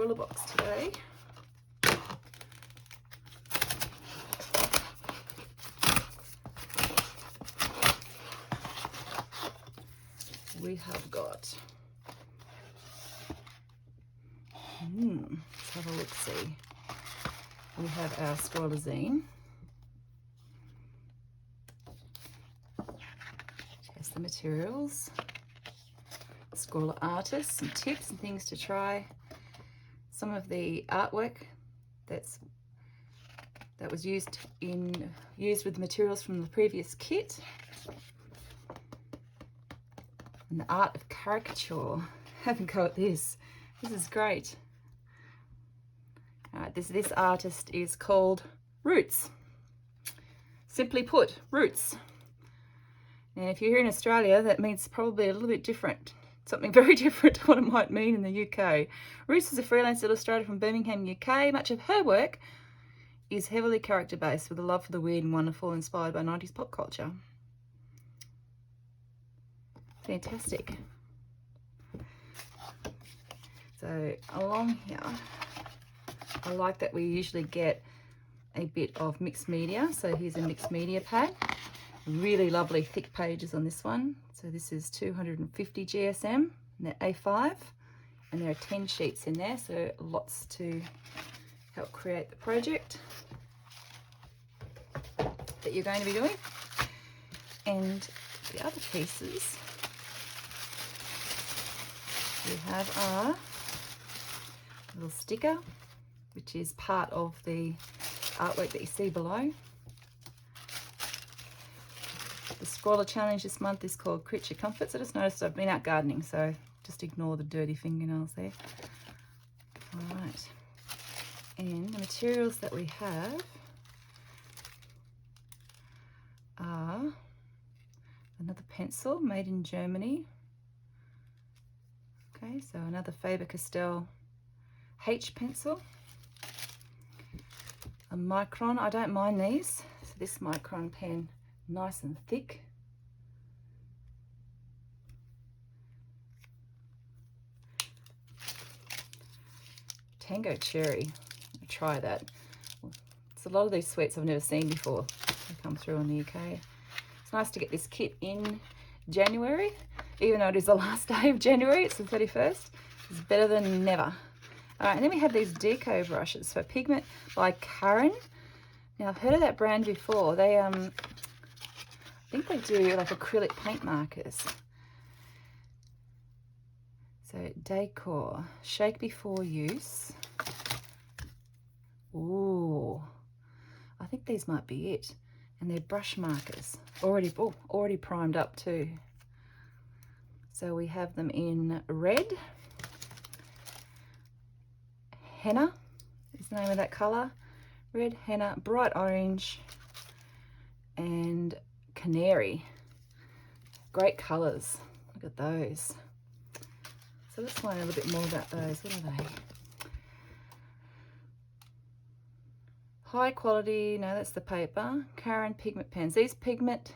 ScrawlR box today. We have got, let's have a look-see. We have our ScrawlR zine. Here's the materials. ScrawlR artists, some tips and things to try. Some of the artwork that was used with materials from the previous kit. And the art of caricature. Have a go at this. This is great. All right, this artist is called Roots. Simply put, Roots. And if you're here in Australia, that means probably a little bit different. Something very different to what it might mean in the UK. Roots is a freelance illustrator from Birmingham, UK. Much of her work is heavily character-based with a love for the weird and wonderful, inspired by 90s pop culture. Fantastic. So along here, I like that we usually get a bit of mixed media. So here's a mixed media pad. Really lovely thick pages on this one. So this is 250 GSM, and they're A5, and there are 10 sheets in there, so lots to help create the project that you're going to be doing. And the other pieces we have our little sticker, which is part of the artwork that you see below. The ScrawlR challenge this month is called Creature Comforts. I just noticed I've been out gardening, so just ignore the dirty fingernails there. All right, and the materials that we have are another pencil made in Germany. Okay, so another Faber-Castell H pencil. A Micron, I don't mind these. So this Micron pen, nice and thick. Tango Cherry, I'll try that. It's a lot of these sweets I've never seen before. They come through in the UK. It's nice to get this kit in January, even though it is the last day of January, it's the 31st. It's better than never. All right, and then we have these deco brushes for Pigment by Kangaroo. Now, I've heard of that brand before. They, I think they do like acrylic paint markers. So, decor, shake before use. Ooh, I think these might be it. And they're brush markers, already primed up too. So we have them in red. Henna is the name of that colour. Red, henna, bright orange, and canary. Great colours. Look at those. So let's find a little bit more about those. What are they? High quality, no, that's the paper. Kangaroo pigment pens. These pigment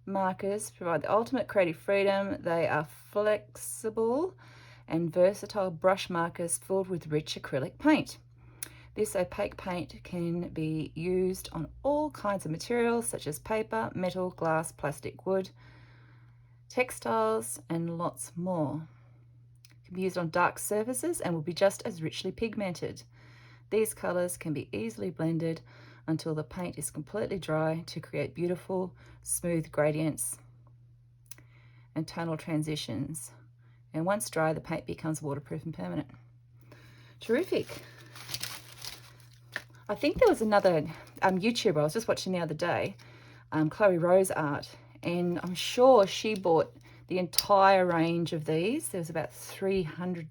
markers provide the ultimate creative freedom. They are flexible and versatile brush markers filled with rich acrylic paint. This opaque paint can be used on all kinds of materials such as paper, metal, glass, plastic, wood, textiles, and lots more. It can be used on dark surfaces and will be just as richly pigmented. These colours can be easily blended until the paint is completely dry to create beautiful, smooth gradients and tonal transitions. And once dry, the paint becomes waterproof and permanent. Terrific. I think there was another YouTuber I was just watching the other day, Chloe Rose Art, and I'm sure she bought the entire range of these. There was about $300,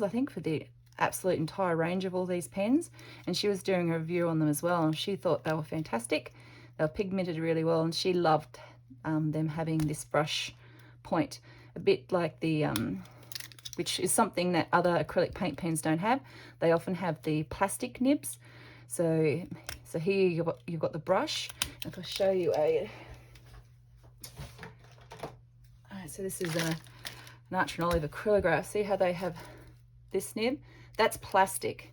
I think, for the absolute entire range of all these pens, and she was doing a review on them as well, and she thought they were fantastic. They were pigmented really well, and she loved them having this brush point, a bit like the which is something that other acrylic paint pens don't have. They often have the plastic nibs. So here you've got the brush. If I show you so this is an Arch and Olive acrylograph. See how they have this nib, that's plastic.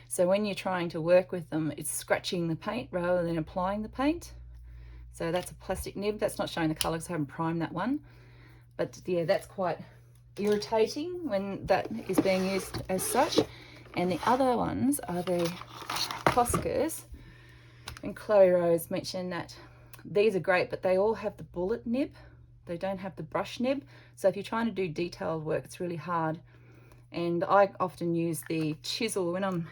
So when you're trying to work with them, it's scratching the paint rather than applying the paint. So that's a plastic nib. That's not showing the colour because I haven't primed that one. But yeah, that's quite irritating when that is being used as such. And the other ones are the Kaszazz. And Chloe Rose mentioned that these are great, but they all have the bullet nib. They don't have the brush nib. So if you're trying to do detailed work, it's really hard. And I often use the chisel when I'm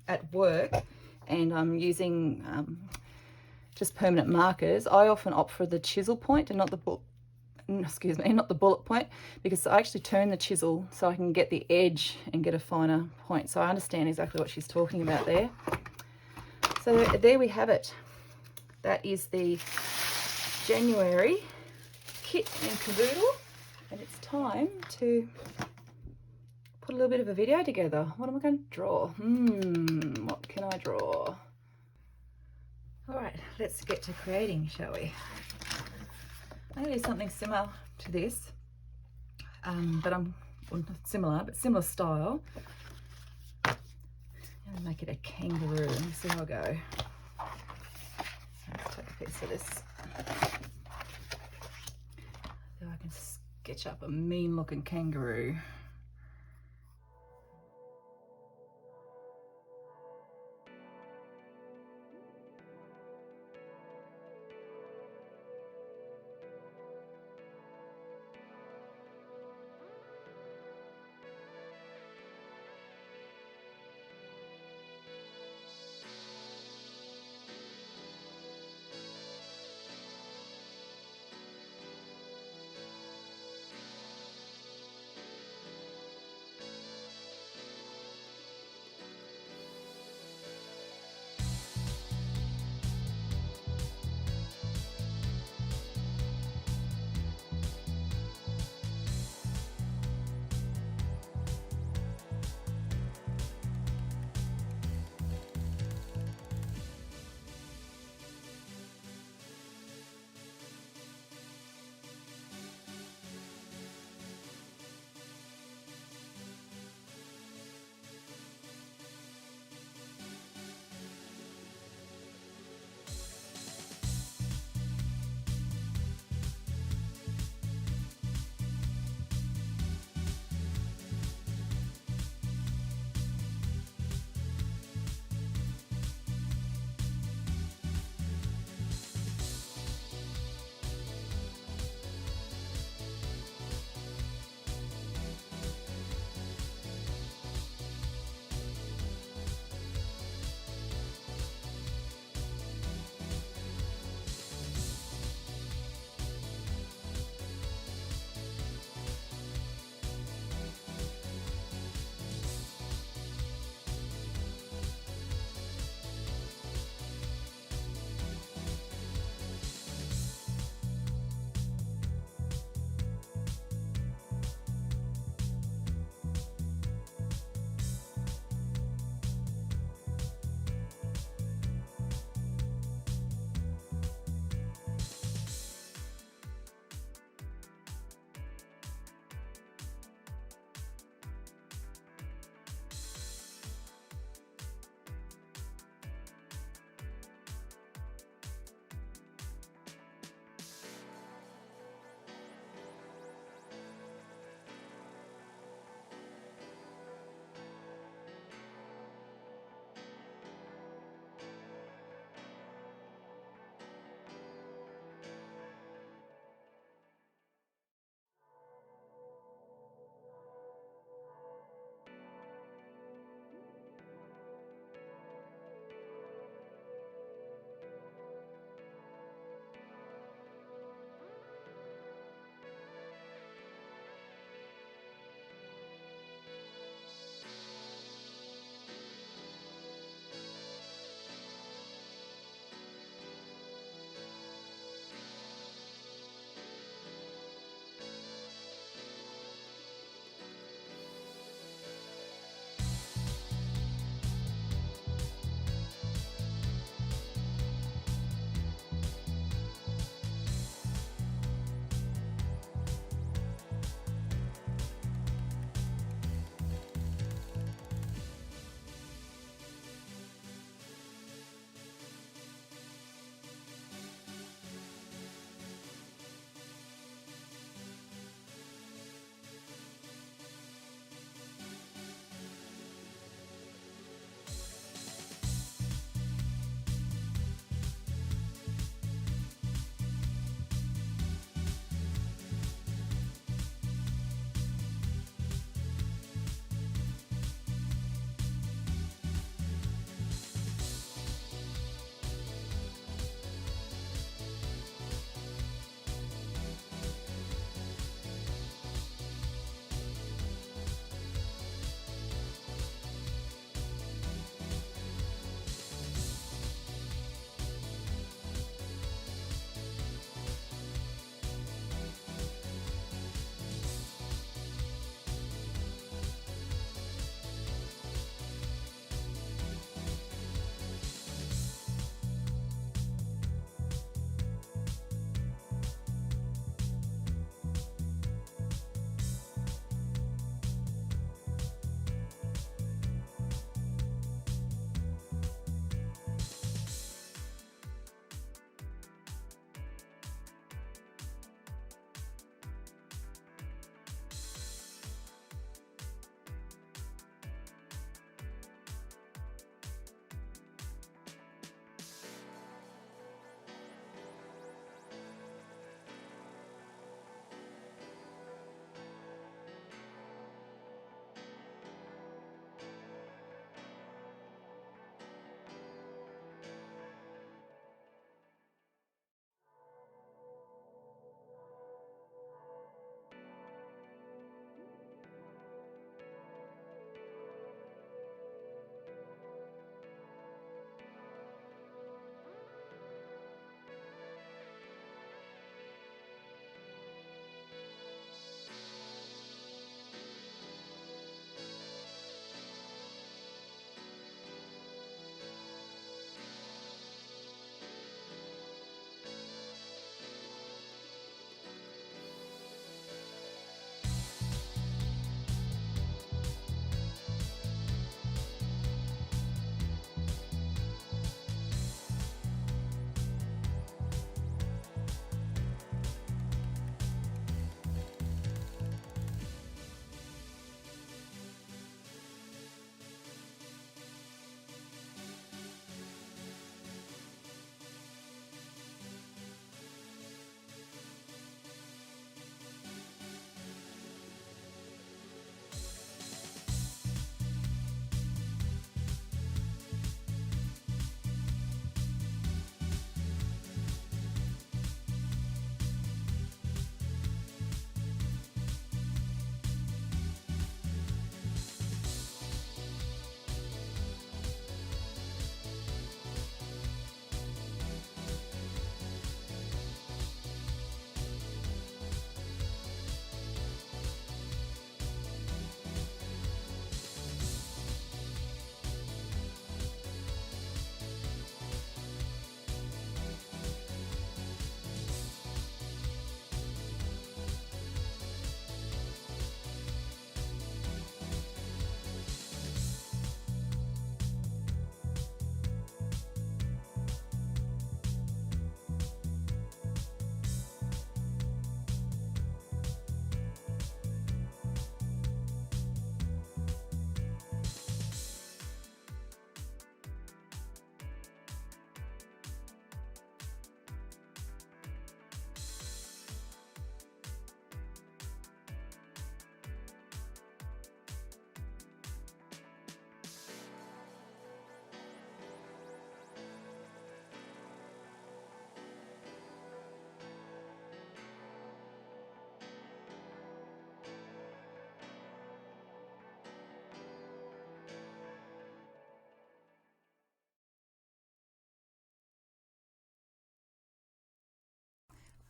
at work and I'm using just permanent markers. I often opt for the chisel point and not the bullet point, because I actually turn the chisel so I can get the edge and get a finer point. So I understand exactly what she's talking about there. So there we have it. That is the January kit and caboodle, and it's time to put a little bit of a video together. What am I going to draw? What can I draw? All right, let's get to creating, shall we? I'm going to do something similar to this, but well, not similar, but similar style. I'm going to make it a kangaroo. Let me see how I go. Let's take a piece of this. So I can sketch up a mean looking kangaroo.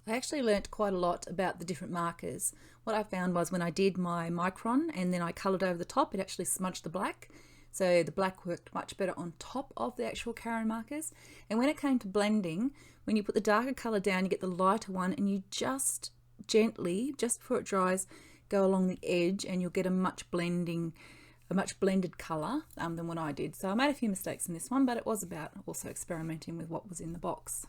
I actually learnt quite a lot about the different markers. What I found was when I did my Micron and then I coloured over the top, it actually smudged the black. So the black worked much better on top of the actual Karen markers. And when it came to blending, when you put the darker colour down, you get the lighter one, and you just gently, just before it dries, go along the edge, and you'll get a much blended colour than what I did. So I made a few mistakes in this one, but it was about also experimenting with what was in the box.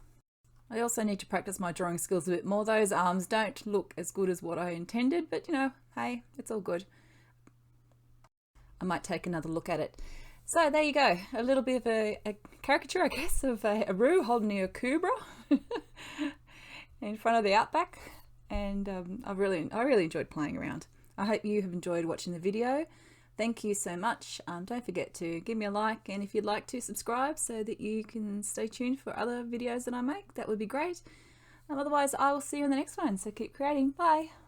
I also need to practice my drawing skills a bit more. Those arms don't look as good as what I intended, but you know, hey, it's all good. I might take another look at it. So there you go, a little bit of a caricature, I guess, of a Roo holding a cobra in front of the outback. And I really enjoyed playing around. I hope you have enjoyed watching the video. Thank you so much. Don't forget to give me a like, and if you'd like to subscribe so that you can stay tuned for other videos that I make, that would be great. Otherwise, I will see you in the next one. So keep creating. Bye.